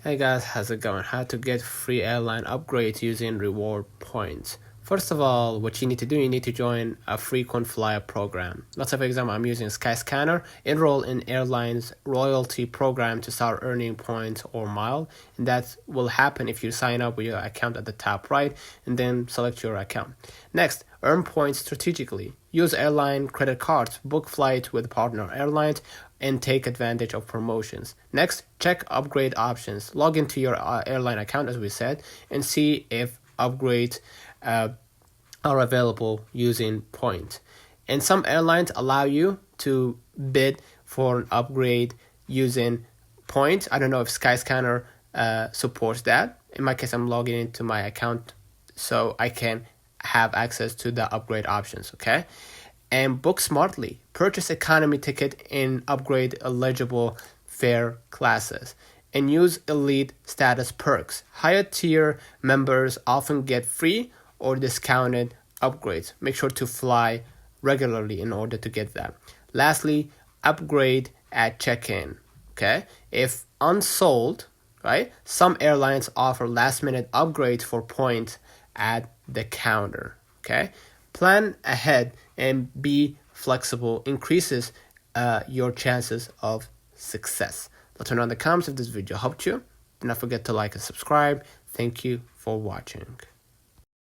Hey guys, how's it going? How to get free airline upgrades using reward points. First of all, what you need to do, you need to join a frequent flyer program. Let's say, for example, I'm using Skyscanner. Enroll in Airline's loyalty program to start earning points or mile. And that will happen if you sign up with your account at the top right and then select your account. Next, earn points strategically. Use airline credit cards, book flights with partner airlines, and take advantage of promotions. Next, check upgrade options. Log into your airline account, as we said, and see if upgrades are available using points. And some airlines allow you to bid for an upgrade using points. I don't know if Skyscanner supports that. In my case, I'm logging into my account so I can have access to the upgrade options, okay? And book smartly. Purchase economy ticket in upgrade eligible fare classes. And use elite status perks. Higher tier members often get free or discounted upgrades. Make sure to fly regularly in order to get that. Lastly, upgrade at check-in. Okay? If unsold, right? Some airlines offer last-minute upgrades for points at the counter. Okay? Plan ahead and be flexible. Increases your chances of success. Let me know in the comments if this video helped you. Do not forget to like and subscribe. Thank you for watching.